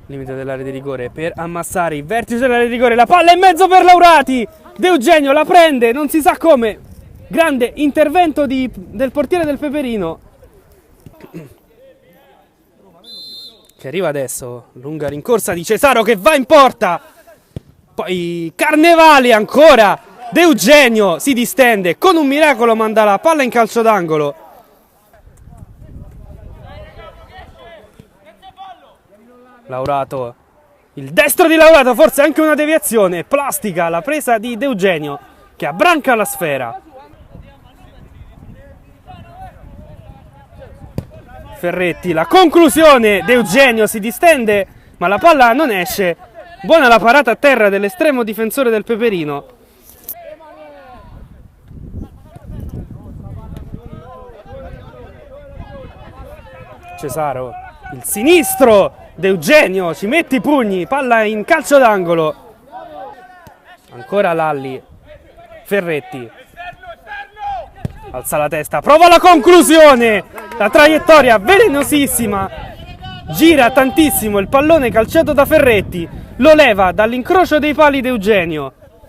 limite dell'area di rigore per Ammassari, vertice dell'area di rigore, la palla in mezzo per Laurati, De Eugenio la prende, non si sa come, grande intervento del portiere del Peperino, che arriva adesso, lunga rincorsa di Cesaro che va in porta, poi Carnevali ancora, De Eugenio si distende, con un miracolo manda la palla in calcio d'angolo. Laurato, il destro di Laurato, forse anche una deviazione, plastica la presa di De Eugenio che abbranca la sfera. Ferretti, la conclusione, De Eugenio si distende ma la palla non esce, buona la parata a terra dell'estremo difensore del Peperino. Cesaro, il sinistro, De Eugenio ci mette i pugni, palla in calcio d'angolo, ancora Lalli, Ferretti, alza la testa, prova la conclusione, la traiettoria velenosissima, gira tantissimo il pallone calciato da Ferretti, lo leva dall'incrocio dei pali De Eugenio,